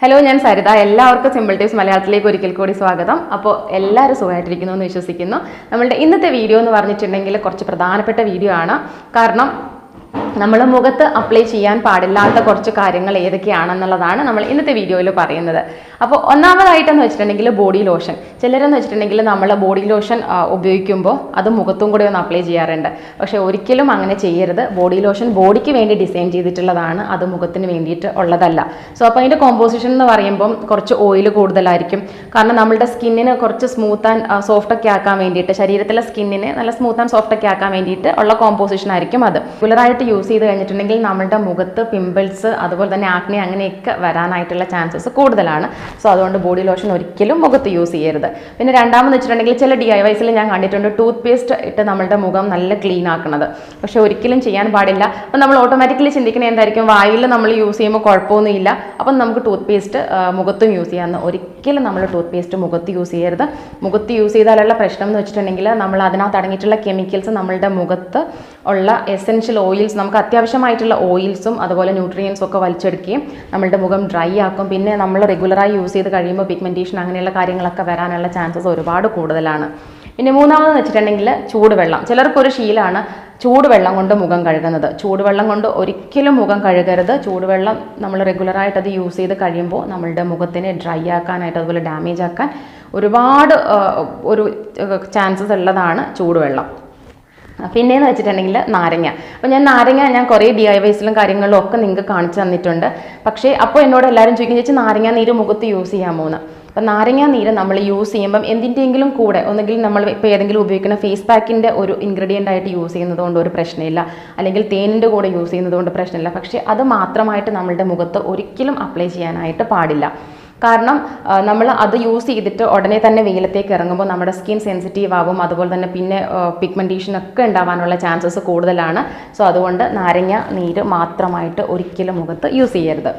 Hello, ഞാൻ സരിത. എല്ലാവർക്കും simple tips മലയാളത്തിലേക്ക് ഒരിക്കൽ കൂടി സ്വാഗതം. അപ്പോൾ എല്ലാവരും സുഖമായിട്ടിരിക്കുന്നു എന്ന് വിശ്വസിക്കുന്നു. നമ്മളുടെ ഇന്നത്തെ വീഡിയോ എന്ന് പറഞ്ഞിട്ടുണ്ടെങ്കിൽ കുറച്ച് പ്രധാനപ്പെട്ട വീഡിയോ ആണ്. കാരണം നമ്മൾ മുഖത്ത് അപ്ലൈ ചെയ്യാൻ പാടില്ലാത്ത കുറച്ച് കാര്യങ്ങൾ ഏതൊക്കെയാണെന്നുള്ളതാണ് നമ്മൾ ഇന്നത്തെ വീഡിയോയിൽ പറയുന്നത്. അപ്പോൾ ഒന്നാമതായിട്ടെന്ന് വെച്ചിട്ടുണ്ടെങ്കിൽ ബോഡി ലോഷൻ. ചിലരെന്ന് വെച്ചിട്ടുണ്ടെങ്കിൽ നമ്മൾ ബോഡി ലോഷൻ ഉപയോഗിക്കുമ്പോൾ അത് മുഖത്തും കൂടെ ഒന്ന് അപ്ലൈ ചെയ്യാറുണ്ട്. പക്ഷേ ഒരിക്കലും അങ്ങനെ ചെയ്യരുത്. ബോഡി ലോഷൻ ബോഡിക്ക് വേണ്ടി ഡിസൈൻ ചെയ്തിട്ടുള്ളതാണ്, അത് മുഖത്തിന് വേണ്ടിയിട്ട് ഉള്ളതല്ല. സോ അപ്പോൾ അതിൻ്റെ കോമ്പോസിഷൻ എന്ന് പറയുമ്പം കുറച്ച് ഓയിൽ കൂടുതലായിരിക്കും. കാരണം നമ്മളുടെ സ്കിന്നിന് കുറച്ച് സ്മൂത്ത് ആൻഡ് സോഫ്റ്റൊക്കെ ആക്കാൻ വേണ്ടിയിട്ട്, ശരീരത്തിലെ സ്കിന്നിനെ നല്ല സ്മൂത്ത് ആൻഡ് സോഫ്റ്റൊക്കെ ആക്കാൻ വേണ്ടിയിട്ട് ഉള്ള കോമ്പോസിഷൻ ആയിരിക്കും അത്. റെഗുലറായിട്ട് യൂസ് ചെയ്ത് കഴിഞ്ഞിട്ടുണ്ടെങ്കിൽ നമ്മുടെ മുഖത്ത് പിമ്പിൾസ് അതുപോലെ തന്നെ ആക്നെ അങ്ങനെയൊക്കെ വരാനായിട്ടുള്ള ചാൻസസ് കൂടുതലാണ്. സോ അതുകൊണ്ട് ബോഡി ലോഷൻ ഒരിക്കലും മുഖത്ത് യൂസ് ചെയ്യരുത്. പിന്നെ രണ്ടാമെന്ന് വെച്ചിട്ടുണ്ടെങ്കിൽ ചില DIYസിൽ ഞാൻ കണ്ടിട്ടുണ്ട് ടൂത്ത് പേസ്റ്റ് ഇട്ട് നമ്മളുടെ മുഖം നല്ല ക്ലീൻ ആക്കുന്നത്. പക്ഷെ ഒരിക്കലും ചെയ്യാൻ പാടില്ല. അപ്പം നമ്മൾ ഓട്ടോമാറ്റിക്കലി ചിന്തിക്കുന്നത് എന്തായിരിക്കും, വായിൽ നമ്മൾ യൂസ് ചെയ്യുമ്പോൾ കുഴപ്പമൊന്നുമില്ല, അപ്പം നമുക്ക് ടൂത്ത് പേസ്റ്റ് മുഖത്തും യൂസ് ചെയ്യാമെന്ന്. ഒരിക്കലും നമ്മൾ ടൂത്ത് പേസ്റ്റ് മുഖത്ത് യൂസ് ചെയ്യരുത്. മുഖത്ത് യൂസ് ചെയ്താലുള്ള പ്രശ്നം എന്ന് വെച്ചിട്ടുണ്ടെങ്കിൽ നമ്മൾ അതിനകത്ത് അടങ്ങിയിട്ടുള്ള കെമിക്കൽസ് നമ്മളുടെ മുഖത്ത് ഉള്ള എസെൻഷ്യൽ ഓയിൽസ്, നമുക്ക് അത്യാവശ്യമായിട്ടുള്ള ഓയിൽസും അതുപോലെ ന്യൂട്രിയൻസും ഒക്കെ വലിച്ചെടുക്കുകയും നമ്മളുടെ മുഖം ഡ്രൈ ആക്കും. പിന്നെ നമ്മൾ റെഗുലറായി യൂസ് ചെയ്ത് കഴിയുമ്പോൾ പിഗ്മെൻറ്റേഷൻ അങ്ങനെയുള്ള കാര്യങ്ങളൊക്കെ വരാനുള്ള ചാൻസസ് ഒരുപാട് കൂടുതലാണ്. പിന്നെ മൂന്നാമതെന്ന് വെച്ചിട്ടുണ്ടെങ്കിൽ ചൂടുവെള്ളം. ചിലർക്കൊരു ശീലമാണ് ചൂടുവെള്ളം കൊണ്ട് മുഖം കഴുകുന്നത്. ചൂടുവെള്ളം കൊണ്ട് ഒരിക്കലും മുഖം കഴുകരുത്. ചൂടുവെള്ളം നമ്മൾ റെഗുലറായിട്ട് അത് യൂസ് ചെയ്ത് കഴിയുമ്പോൾ നമ്മളുടെ മുഖത്തിനെ ഡ്രൈ ആക്കാനായിട്ട് അതുപോലെ ഡാമേജ് ആക്കാൻ ഒരുപാട് ഒരു ചാൻസസ് ഉള്ളതാണ് ചൂടുവെള്ളം. പിന്നെയെന്ന് വെച്ചിട്ടുണ്ടെങ്കിൽ നാരങ്ങ. അപ്പോൾ ഞാൻ കുറേ DIYസിലും കാര്യങ്ങളിലും ഒക്കെ നിങ്ങൾക്ക് കാണിച്ചു തന്നിട്ടുണ്ട്. പക്ഷേ അപ്പോൾ എന്നോട് എല്ലാവരും ചോദിക്കും, ചേച്ചി നാരങ്ങ നീര് മുഖത്ത് യൂസ് ചെയ്യാമോ എന്ന്. അപ്പം നാരങ്ങ നീര് നമ്മൾ യൂസ് ചെയ്യുമ്പം എന്തിൻ്റെയെങ്കിലും കൂടെ, ഒന്നെങ്കിൽ നമ്മൾ ഇപ്പോൾ ഏതെങ്കിലും ഉപയോഗിക്കുന്ന ഫേസ് പാക്കിൻ്റെ ഒരു ഇൻഗ്രീഡിയൻ്റ് ആയിട്ട് യൂസ് ചെയ്യുന്നത് കൊണ്ട് ഒരു പ്രശ്നമില്ല, അല്ലെങ്കിൽ തേനിൻ്റെ കൂടെ യൂസ് ചെയ്യുന്നത് കൊണ്ട് പ്രശ്നമില്ല. പക്ഷേ അത് മാത്രമായിട്ട് നമ്മളുടെ മുഖത്ത് ഒരിക്കലും അപ്ലൈ ചെയ്യാനായിട്ട് പാടില്ല. കാരണം നമ്മൾ അത് യൂസ് ചെയ്തിട്ട് ഉടനെ തന്നെ വെയിലത്തേക്ക് ഇറങ്ങുമ്പോൾ നമ്മുടെ സ്കിൻ സെൻസിറ്റീവ് ആവും. അതുപോലെ തന്നെ പിന്നെ പിഗ്മെൻറ്റേഷൻ ഒക്കെ ഉണ്ടാവാനുള്ള ചാൻസസ് കൂടുതലാണ്. സോ അതുകൊണ്ട് നാരങ്ങ നീര് മാത്രമായിട്ട് ഒരിക്കലും മുഖത്ത് യൂസ് ചെയ്യരുത്.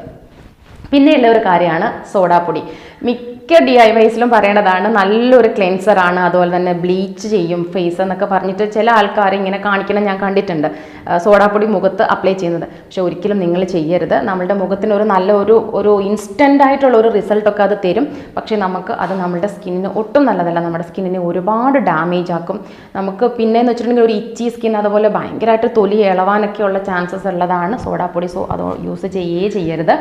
പിന്നെയുള്ള ഒരു കാര്യമാണ് സോഡാപ്പൊടി. മിക്ക DIYസിലും പറയണതാണ് നല്ലൊരു ക്ലെൻസറാണ്, അതുപോലെ തന്നെ ബ്ലീച്ച് ചെയ്യും ഫേസ് എന്നൊക്കെ പറഞ്ഞിട്ട് ചില ആൾക്കാർ ഇങ്ങനെ കാണിക്കണം ഞാൻ കണ്ടിട്ടുണ്ട്, സോഡാപ്പൊടി മുഖത്ത് അപ്ലൈ ചെയ്യുന്നത്. പക്ഷെ ഒരിക്കലും നിങ്ങൾ ചെയ്യരുത്. നമ്മളുടെ മുഖത്തിന് ഒരു നല്ല ഒരു ഇൻസ്റ്റൻ്റ് ആയിട്ടുള്ള ഒരു റിസൾട്ടൊക്കെ അത് തരും. പക്ഷേ നമുക്ക് അത് നമ്മളുടെ സ്കിന്നിന് ഒട്ടും നല്ലതല്ല. നമ്മുടെ സ്കിന്നിനെ ഒരുപാട് ഡാമേജ് ആക്കും. നമുക്ക് പിന്നെയെന്ന് വെച്ചിട്ടുണ്ടെങ്കിൽ ഒരു ഇച്ചി സ്കിൻ, അതുപോലെ ഭയങ്കരമായിട്ട് തൊലി ഇളവാനൊക്കെയുള്ള ചാൻസസ് ഉള്ളതാണ് സോഡാപ്പൊടി. സോ അത് യൂസ് ചെയ്യരുത്.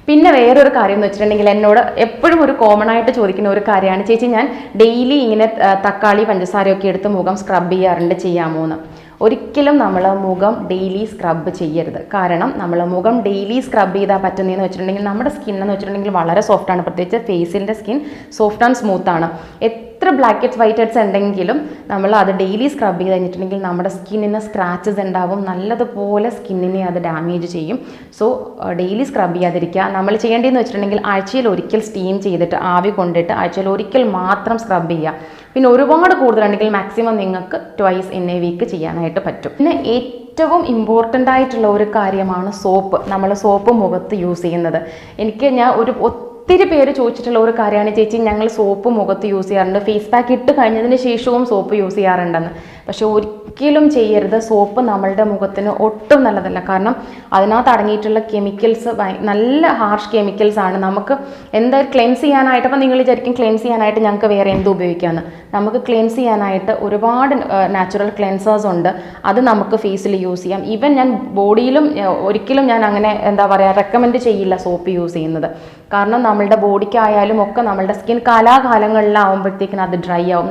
പിന്നെ വേറൊരു കാര്യം എന്ന് വെച്ചിട്ടുണ്ടെങ്കിൽ എന്നോട് എപ്പോഴും ഒരു കോമൺ ആയിട്ട് ചോദിക്കുന്ന ഒരു കാര്യമാണ്, ചേച്ചി ഞാൻ ഡെയിലി ഇങ്ങനെ തക്കാളി പഞ്ചസാരയൊക്കെ എടുത്ത് മുഖം സ്ക്രബ് ചെയ്യാമോ എന്ന്. ഒരിക്കലും നമ്മൾ മുഖം ഡെയിലി സ്ക്രബ് ചെയ്യരുത്. കാരണം നമ്മൾ മുഖം ഡെയിലി സ്ക്രബ് ചെയ്താൽ പറ്റുന്നതെന്ന് വെച്ചിട്ടുണ്ടെങ്കിൽ നമ്മുടെ സ്കിന്നെന്ന് വെച്ചിട്ടുണ്ടെങ്കിൽ വളരെ സോഫ്റ്റാണ്. പ്രത്യേകിച്ച് ഫേസിൻ്റെ സ്കിൻ സോഫ്റ്റ് ആൻഡ് സ്മൂത്താണ്. എത്ര ബ്ലാക്ക് ഹെഡ്സ് വൈറ്റ് ഹെഡ്സ് ഉണ്ടെങ്കിലും നമ്മൾ അത് ഡെയിലി സ്ക്രബ് ചെയ്ത് കഴിഞ്ഞിട്ടുണ്ടെങ്കിൽ നമ്മുടെ സ്കിന്നിന് സ്ക്രാച്ചസ് ഉണ്ടാവും, നല്ലതുപോലെ സ്കിന്നിനെ അത് ഡാമേജ് ചെയ്യും. സോ ഡെയിലി സ്ക്രബ് ചെയ്യാതിരിക്കുക. നമ്മൾ ചെയ്യേണ്ടതെന്ന് വെച്ചിട്ടുണ്ടെങ്കിൽ ആഴ്ചയിൽ ഒരിക്കൽ സ്റ്റീം ചെയ്തിട്ട് ആവി കൊണ്ടിട്ട് ആഴ്ചയിൽ ഒരിക്കൽ മാത്രം സ്ക്രബ് ചെയ്യുക. പിന്നെ ഒരുപാട് കൂടുതലുണ്ടെങ്കിൽ മാക്സിമം നിങ്ങൾക്ക് ട്വൈസ് ഇൻ എ വീക്ക് ചെയ്യാനായിട്ട് പറ്റും. പിന്നെ ഏറ്റവും ഇമ്പോർട്ടൻ്റ് ആയിട്ടുള്ള ഒരു കാര്യമാണ് സോപ്പ്. നമ്മൾ സോപ്പ് മുഖത്ത് യൂസ് ചെയ്യുന്നത്. ഞാൻ ഒത്തിരി പേര് ചോദിച്ചിട്ടുള്ള ഒരു കാര്യമാണ്, ചേച്ചി ഞങ്ങൾ സോപ്പ് മുഖത്ത് യൂസ് ചെയ്യാറുണ്ട്, ഫേസ് പാക്ക് ഇട്ട് കഴിഞ്ഞതിന് ശേഷവും സോപ്പ് യൂസ് ചെയ്യാറുണ്ടെന്ന്. പക്ഷെ ഒരിക്കലും ചെയ്യരുത്. സോപ്പ് നമ്മളുടെ മുഖത്തിന് ഒട്ടും നല്ലതല്ല. കാരണം അതിനകത്ത് അടങ്ങിയിട്ടുള്ള കെമിക്കൽസ് നല്ല ഹാർഷ് കെമിക്കൽസ് ആണ്. നമുക്ക് എന്തായാലും ക്ലെൻസ് ചെയ്യാനായിട്ട്, അപ്പം നിങ്ങൾ വിചാരിക്കും ക്ലെൻസ് ചെയ്യാനായിട്ട് ഞങ്ങൾക്ക് വേറെ എന്ത് ഉപയോഗിക്കാമെന്ന്. നമുക്ക് ക്ലെൻസ് ചെയ്യാനായിട്ട് ഒരുപാട് നാച്ചുറൽ ക്ലെൻസേഴ്സ് ഉണ്ട്. അത് നമുക്ക് ഫേസിൽ യൂസ് ചെയ്യാം. ഈവൻ ഞാൻ ബോഡിയിലും ഒരിക്കലും ഞാൻ അങ്ങനെ റെക്കമെൻഡ് ചെയ്യില്ല സോപ്പ് യൂസ് ചെയ്യുന്നത്. കാരണം നമ്മളുടെ ബോഡിക്കായാലും ഒക്കെ നമ്മളുടെ സ്കിൻ കാലാകാലങ്ങളിലാവുമ്പോഴത്തേക്കിനും അത് ഡ്രൈ ആവും.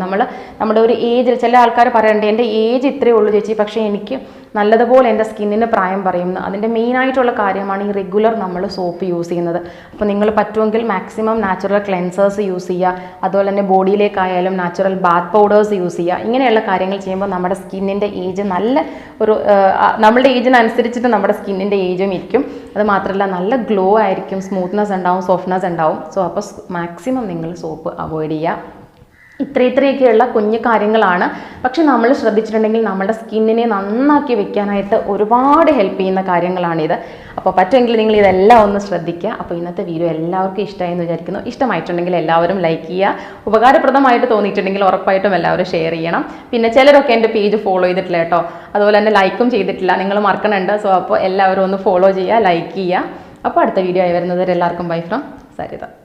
നമ്മുടെ ഒരു ഏജിൽ ചില ആൾക്കാർ പറയുന്നുണ്ട്, എൻ്റെ ഏജ് ഇത്രയേ ഉള്ളൂ ചേച്ചി, പക്ഷേ എനിക്ക് നല്ലതുപോലെ എൻ്റെ സ്കിന്നിന് പ്രായം പറയുന്നു. അതിൻ്റെ മെയിനായിട്ടുള്ള കാര്യമാണ് ഈ റെഗുലർ നമ്മൾ സോപ്പ് യൂസ് ചെയ്യുന്നത്. അപ്പോൾ നിങ്ങൾ പറ്റുമെങ്കിൽ മാക്സിമം നാച്ചുറൽ ക്ലെൻസേഴ്സ് യൂസ് ചെയ്യുക. അതുപോലെ തന്നെ ബോഡിയിലേക്കായാലും നാച്ചുറൽ ബാത്ത് പൗഡേഴ്സ് യൂസ് ചെയ്യുക. ഇങ്ങനെയുള്ള കാര്യങ്ങൾ ചെയ്യുമ്പോൾ നമ്മുടെ സ്കിന്നിൻ്റെ ഏജ് നമ്മളുടെ ഏജിനനുസരിച്ചിട്ട് നമ്മുടെ സ്കിന്നിൻ്റെ ഏജും ഇരിക്കും. അത് മാത്രമല്ല നല്ല ഗ്ലോ ആയിരിക്കും, സ്മൂത്ത്നെസ് ഉണ്ടാവും, സോഫ്റ്റ്നെസ് ഉണ്ടാവും. സോ അപ്പോൾ മാക്സിമം നിങ്ങൾ സോപ്പ് അവോയ്ഡ് ചെയ്യുക. ഇത്രയൊക്കെയുള്ള കുഞ്ഞു കാര്യങ്ങളാണ്. പക്ഷെ നമ്മൾ ശ്രദ്ധിച്ചിട്ടുണ്ടെങ്കിൽ നമ്മുടെ സ്കിന്നിനെ നന്നാക്കി വെക്കാനായിട്ട് ഒരുപാട് ഹെൽപ്പ് ചെയ്യുന്ന കാര്യങ്ങളാണിത്. അപ്പോൾ പറ്റുമെങ്കിൽ നിങ്ങൾ ഇതെല്ലാം ഒന്ന് ശ്രദ്ധിക്കുക. അപ്പോൾ ഇന്നത്തെ വീഡിയോ എല്ലാവർക്കും ഇഷ്ടമായി എന്ന് വിചാരിക്കുന്നു. ഇഷ്ടമായിട്ടുണ്ടെങ്കിൽ എല്ലാവരും ലൈക്ക് ചെയ്യുക. ഉപകാരപ്രദമായിട്ട് തോന്നിയിട്ടുണ്ടെങ്കിൽ ഉറപ്പായിട്ടും എല്ലാവരും ഷെയർ ചെയ്യണം. പിന്നെ ചിലരൊക്കെ എൻ്റെ പേജ് ഫോളോ ചെയ്തിട്ടില്ല കേട്ടോ, അതുപോലെ തന്നെ ലൈക്കും ചെയ്തിട്ടില്ല, നിങ്ങൾ മറക്കണുണ്ട്. സോ അപ്പോൾ എല്ലാവരും ഒന്ന് ഫോളോ ചെയ്യുക, ലൈക്ക് ചെയ്യുക. അപ്പോൾ അടുത്ത വീഡിയോ ആയി വരുന്നത് എല്ലാവർക്കും ബൈ ഫ്രം സരിത.